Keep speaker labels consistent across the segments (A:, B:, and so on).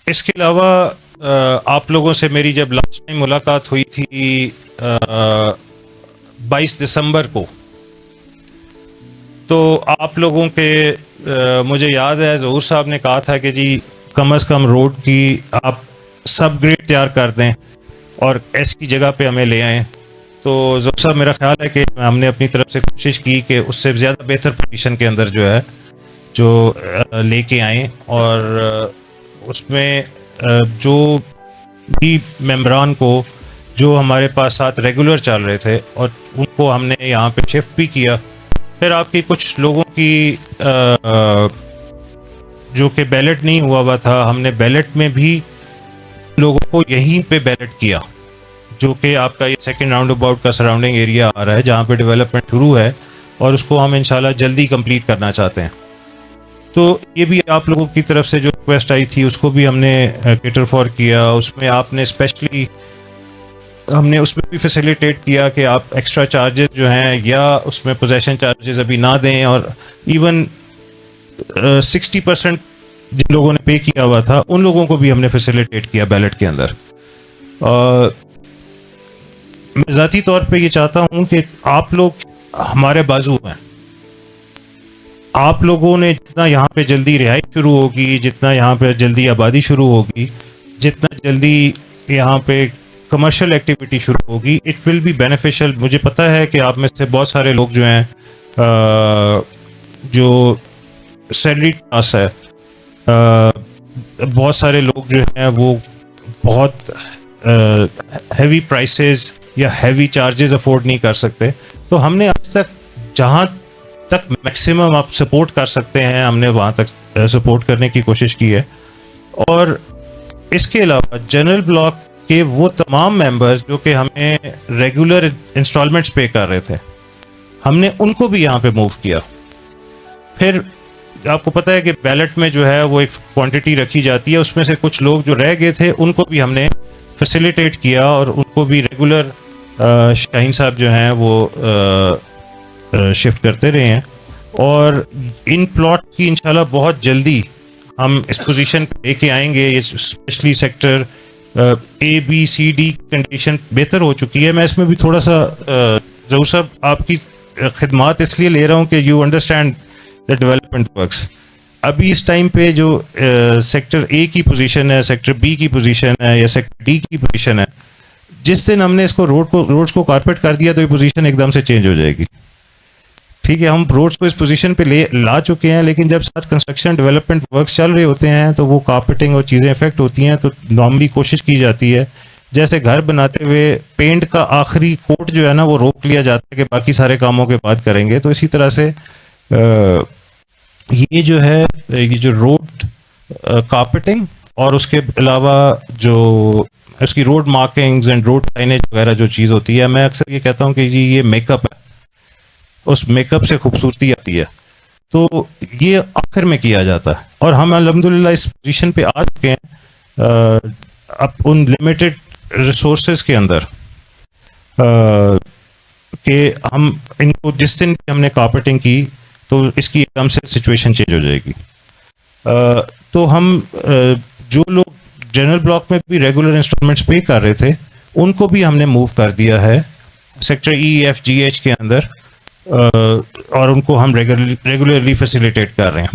A: इसके अलावा आप लोगों से मेरी जब लास्ट टाइम मुलाकात हुई थी 22 दिसंबर को, तो आप लोगों के मुझे याद है ज़हूर साहब ने कहा था कि जी कम अज़ कम रोड की आप सब ग्रेड तैयार कर दें और ऐसी जगह पे हमें ले आएँ। तो ज़हूर साहब, मेरा ख्याल है कि हमने अपनी तरफ से कोशिश की कि उससे ज़्यादा बेहतर पोजीशन के अंदर जो है जो लेके आएँ, और उसमें जो भी मेंबरान को जो हमारे पास साथ रेगुलर चल रहे थे और उनको हमने यहाँ पे शिफ्ट भी किया। फिर आपकी कुछ लोगों की जो कि बैलेट नहीं हुआ था, हमने बैलेट में भी लोगों को यहीं पे बैलेट किया, जो कि आपका ये सेकंड राउंड अबाउट का सराउंडिंग एरिया आ रहा है जहाँ पे डेवलपमेंट शुरू है, और उसको हम इंशाल्लाह जल्दी कंप्लीट करना चाहते हैं। तो ये भी आप लोगों की तरफ से जो रिक्वेस्ट आई थी उसको भी हमने केटर फॉर किया। उसमें आपने स्पेशली हमने उसमें भी फैसिलिटेट किया कि आप एक्स्ट्रा चार्जेस जो हैं या उसमें पोजेशन चार्जेस अभी ना दें, और इवन 60% जिन लोगों ने पे किया हुआ था उन लोगों को भी हमने फैसिलिटेट किया बैलेट के अंदर। मैं ज़ाती तौर पे ये चाहता हूँ कि आप लोग हमारे बाजू हैं। आप लोगों ने जितना यहाँ पे जल्दी रिहाई शुरू होगी, जितना यहाँ पे जल्दी आबादी शुरू होगी, जितना जल्दी यहाँ पे कमर्शियल एक्टिविटी शुरू होगी, इट विल बी बेनिफिशियल। मुझे पता है कि आप में से बहुत सारे लोग जो हैं जो सैलरी क्लास है, बहुत सारे लोग जो हैं वो बहुत हैवी प्राइसेस या हैवी चार्जेस अफोर्ड नहीं कर सकते। तो हमने आज तक जहाँ तक मैक्सिमम आप सपोर्ट कर सकते हैं हमने वहाँ तक सपोर्ट करने की कोशिश की है। और इसके अलावा जनरल ब्लॉक के वो तमाम मेंबर्स जो कि हमें रेगुलर इंस्टॉलमेंट्स पे कर रहे थे, हमने उनको भी यहाँ पे मूव किया। फिर आपको पता है कि बैलेट में जो है वो एक क्वांटिटी रखी जाती है, उसमें से कुछ लोग जो रह गए थे उनको भी हमने फैसिलिटेट किया और उनको भी रेगुलर शाहीन साहब जो हैं वो शिफ्ट करते रहे हैं। और इन प्लॉट की इंशाल्लाह बहुत जल्दी हम इस पोजीशन पे लेके आएंगे। ये specially sector A B C D condition बेहतर हो चुकी है। मैं इसमें भी थोड़ा सा ज़हूर साहब आपकी खिदमात इसलिए ले रहा हूँ कि you understand the development works. अभी इस टाइम पे जो सेक्टर ए की पोजीशन है, सेक्टर बी की पोजीशन है या सेक्टर डी की पोजीशन है, जिस दिन हमने इसको रोड्स को कारपेट कर दिया तो ये पोजीशन एकदम से चेंज हो जाएगी। ठीक है, हम रोड्स को इस पोजीशन पे ला चुके हैं, लेकिन जब साथ कंस्ट्रक्शन डेवलपमेंट वर्क्स चल रहे होते हैं तो वो कारपेटिंग और चीज़ें इफेक्ट होती हैं। तो नॉर्मली कोशिश की जाती है जैसे घर बनाते हुए पेंट का आखिरी कोट जो है ना वो रोक लिया जाता है कि बाकी सारे कामों के बाद करेंगे। तो इसी तरह से ये जो है ये जो रोड कारपेटिंग और उसके अलावा जो उसकी road markings and road signage वगैरह जो चीज़ होती है, मैं अक्सर ये कहता हूँ कि जी ये मेकअप है, उस मेकअप से खूबसूरती आती है। तो ये आखिर में किया जाता है और हम अल्हम्दुलिल्लाह इस पोजीशन पे आ चुके हैं अब उन लिमिटेड रिसोर्सेज के अंदर कि हम इनको जिस दिन हमने कारपेटिंग की तो इसकी एकदम से सिचुएशन चेंज हो जाएगी। तो हम जो लोग जनरल ब्लॉक में भी रेगुलर इंस्टॉलमेंट्स पे कर रहे थे उनको भी हमने मूव कर दिया है sector E F G H के अंदर, और उनको हम रेगुलरली फैसिलिटेट कर रहे हैं।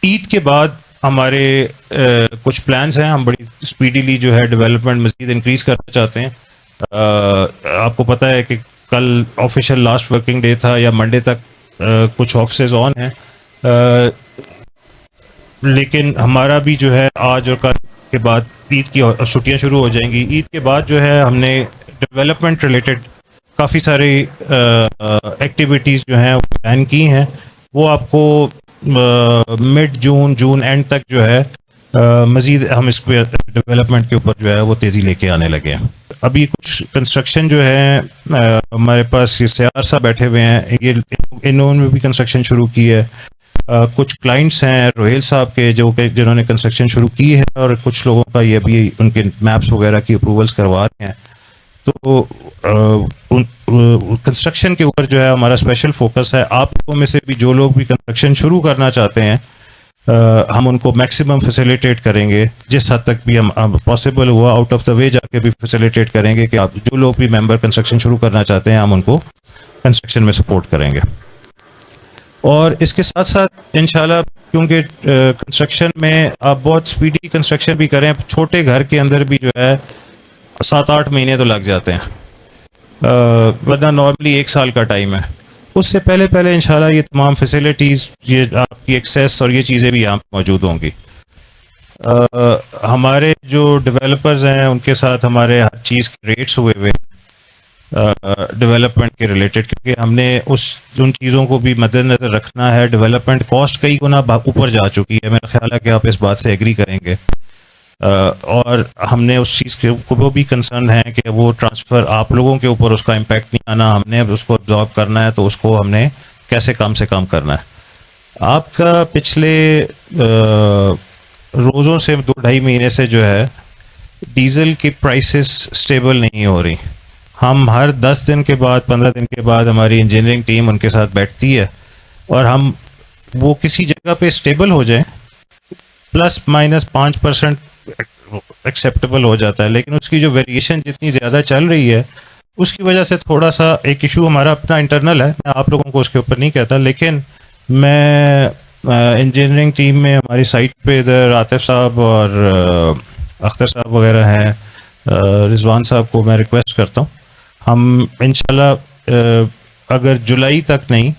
A: ईद के बाद हमारे कुछ प्लान्स हैं, हम बड़ी स्पीडीली जो है डेवलपमेंट मज़ीद इंक्रीज करना चाहते हैं। आपको पता है कि कल ऑफिशियल लास्ट वर्किंग डे था या मंडे तक कुछ ऑफिसेज ऑन हैं, लेकिन हमारा भी जो है आज और कल के बाद ईद की छुट्टियां शुरू हो जाएंगी। ईद के बाद जो है हमने डेवलपमेंट रिलेटेड काफ़ी सारी एक्टिविटीज़ जो हैं प्लान की हैं, वो आपको मिड जून एंड तक जो है मज़ीद हम इस डेवलपमेंट के ऊपर जो है वो तेज़ी लेके आने लगे हैं। अभी कुछ कंस्ट्रक्शन जो है हमारे पास ये सयार साहब बैठे हुए हैं, ये इन्होंने भी कंस्ट्रक्शन शुरू की है। कुछ क्लाइंट्स हैं रोहेल साहब के जिन्होंने कंस्ट्रक्शन शुरू की है, और कुछ लोगों का ये अभी उनके मैप्स वगैरह की अप्रूवल्स करवा रहे हैं। तो कंस्ट्रक्शन के ऊपर जो है हमारा स्पेशल फोकस है। आप लोगों में से भी जो लोग भी कंस्ट्रक्शन शुरू करना चाहते हैं हम उनको मैक्सिमम फैसिलिटेट करेंगे, जिस हद तक भी हम पॉसिबल हुआ आउट ऑफ द वे जाके भी फैसिलिटेट करेंगे कि आप जो लोग भी मेंबर कंस्ट्रक्शन शुरू करना चाहते हैं हम उनको कंस्ट्रक्शन में सपोर्ट करेंगे। और इसके साथ साथ इंशाल्लाह, क्योंकि कंस्ट्रक्शन में आप बहुत स्पीडी कंस्ट्रक्शन भी करें, छोटे घर के अंदर भी जो है 7-8 महीने तो लग जाते हैं, वरना नॉर्मली 1 साल का टाइम है। उससे पहले पहले इंशाल्लाह ये तमाम फैसिलिटीज़, ये आपकी एक्सेस और ये चीज़ें भी यहाँ मौजूद होंगी। हमारे जो डेवलपर्स हैं उनके साथ हमारे हर चीज़ के रेट्स हुए हुए डेवलपमेंट के रिलेटेड, क्योंकि हमने उन चीज़ों को भी मद्देनज़र रखना है। डेवलपमेंट कॉस्ट कई गुना ऊपर जा चुकी है, मेरा ख्याल है कि आप इस बात से एग्री करेंगे। और हमने उस चीज़ के को भी कंसर्न है कि वो ट्रांसफ़र आप लोगों के ऊपर उसका इम्पैक्ट नहीं आना, हमने उसको अब्जॉर्ब करना है, तो उसको हमने कैसे कम से कम करना है। आपका पिछले रोज़ों से 2-2.5 महीने से जो है डीज़ल की प्राइसेस स्टेबल नहीं हो रही। हम हर 10 दिन के बाद 15 दिन के बाद हमारी इंजीनियरिंग टीम उनके साथ बैठती है और हम वो किसी जगह पे स्टेबल हो जाए, ±5% एक्सेप्टेबल हो जाता है, लेकिन उसकी जो वेरिएशन जितनी ज़्यादा चल रही है उसकी वजह से थोड़ा सा एक इशू हमारा अपना इंटरनल है। मैं आप लोगों को उसके ऊपर नहीं कहता, लेकिन मैं इंजीनियरिंग टीम में हमारी साइट पे इधर आतिफ साहब और अख्तर साहब वगैरह हैं, रिजवान साहब को मैं रिक्वेस्ट करता हूँ, हम इंशाल्लाह अगर जुलाई तक नहीं,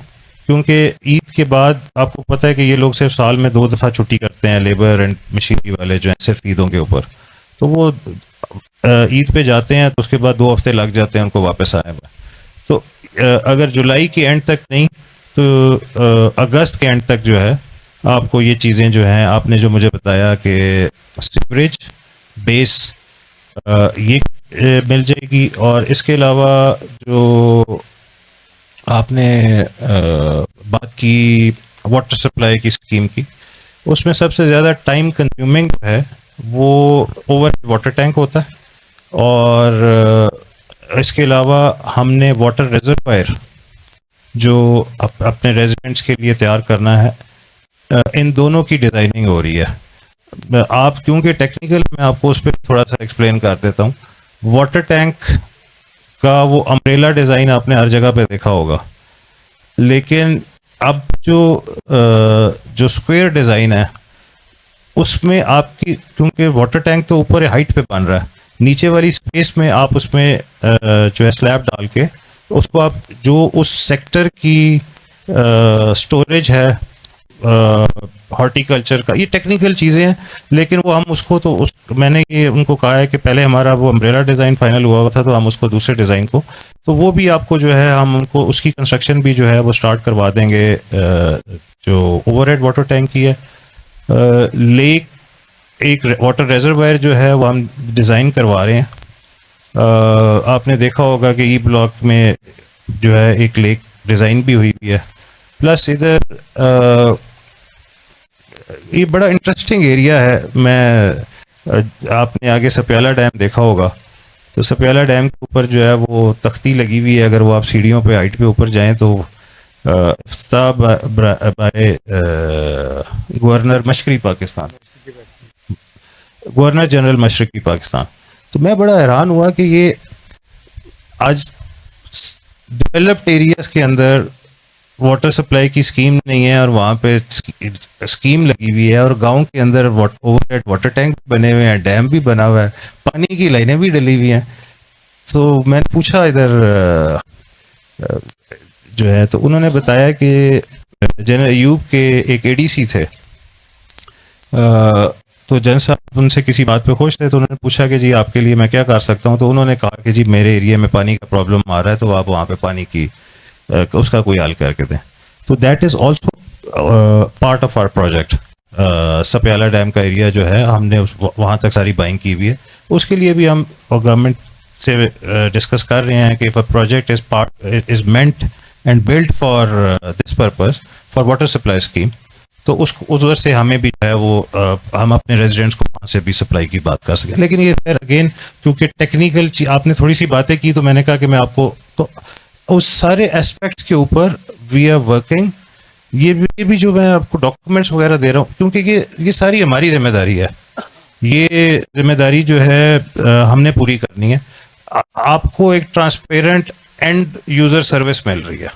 A: क्योंकि ईद के बाद आपको पता है कि ये लोग सिर्फ साल में 2 दफ़ा छुट्टी करते हैं, लेबर एंड मशीनरी वाले जो हैं, सिर्फ ईदों के ऊपर, तो वो ईद पे जाते हैं तो उसके बाद 2 हफ्ते लग जाते हैं उनको वापस आने में। तो अगर जुलाई के एंड तक नहीं तो अगस्त के एंड तक जो है आपको ये चीज़ें जो हैं, आपने जो मुझे बताया कि सीवरेज बेस ये मिल जाएगी। और इसके अलावा जो आपने बात की वाटर सप्लाई की स्कीम की, उसमें सबसे ज़्यादा टाइम कंज्यूमिंग है वो ओवर वाटर टैंक होता है। और इसके अलावा हमने वाटर रिजर्वायर जो अपने रेजिडेंट्स के लिए तैयार करना है, इन दोनों की डिज़ाइनिंग हो रही है। आप क्योंकि टेक्निकल, मैं आपको उस पर थोड़ा सा एक्सप्लेन कर देता हूँ। वाटर टैंक का वो अम्ब्रेला डिज़ाइन आपने हर जगह पे देखा होगा, लेकिन अब जो स्क्वायर डिज़ाइन है उसमें आपकी, क्योंकि वाटर टैंक तो ऊपर हाइट पे बन रहा है, नीचे वाली स्पेस में आप उसमें जो है स्लैब डाल के उसको आप जो उस सेक्टर की स्टोरेज है हॉर्टिकल्चर का, ये टेक्निकल चीज़ें हैं, लेकिन वो हम उसको तो मैंने ये उनको कहा है कि पहले हमारा वो अम्ब्रेला डिज़ाइन फाइनल हुआ था, तो हम उसको दूसरे डिज़ाइन को, तो वो भी आपको जो है हम उनको उसकी कंस्ट्रक्शन भी जो है वो स्टार्ट करवा देंगे। जो ओवरहेड वाटर टैंक की है, लेक एक वाटर रिजर्वायर जो है वो हम डिज़ाइन करवा रहे हैं। आपने देखा होगा कि ई ब्लॉक में जो है एक लेक डिज़ाइन भी हुई है। प्लस इधर ये बड़ा इंटरेस्टिंग एरिया है। आपने आगे सप्याला डैम देखा होगा, तो सप्याला डैम के ऊपर जो है वो तख्ती लगी हुई है, अगर वो आप सीढ़ियों पे हाइट पे ऊपर जाएं तो इफ्तिताह बाय गवर्नर मशरकी पाकिस्तान, गवर्नर जनरल मशरकी पाकिस्तान। तो मैं बड़ा हैरान हुआ कि ये आज डेवलप्ड एरियाज के अंदर वाटर सप्लाई की स्कीम नहीं है और वहाँ पे स्कीम लगी हुई है, और गांव के अंदर ओवरहेड वाटर टैंक बने हुए हैं, डैम भी बना हुआ है, पानी की लाइनें भी डली हुई हैं। तो मैंने पूछा इधर जो है, तो उन्होंने बताया कि जनरल अयूब के एक एडीसी थे, तो जन साहब उनसे किसी बात पे खुश थे, तो उन्होंने पूछा कि जी आपके लिए मैं क्या कर सकता हूँ। तो उन्होंने कहा कि जी मेरे एरिया में पानी का प्रॉब्लम आ रहा है, तो आप वहाँ पे पानी की उसका कोई हल करके दें। तो that is also part of our project. Sapyala dam का एरिया जो है हमने वहाँ तक सारी बाइंग की हुई है, उसके लिए भी हम गवर्नमेंट से डिस्कस कर रहे हैं कि if a project is meant and build for this purpose for water supply scheme, तो उधर से हमें भी जो है वो हम अपने रेजिडेंट्स को वहाँ से भी सप्लाई की बात कर सकें। लेकिन ये फिर अगेन क्योंकि टेक्निकल आपने थोड़ी सी बातें की, तो मैंने कहा कि मैं आपको तो उस सारे एस्पेक्ट्स के ऊपर वी आर वर्किंग। ये भी जो मैं आपको डॉक्यूमेंट्स वगैरह दे रहा हूँ, क्योंकि ये सारी हमारी जिम्मेदारी है। ये जिम्मेदारी जो है हमने पूरी करनी है। आपको एक ट्रांसपेरेंट एंड यूजर सर्विस मिल रही है।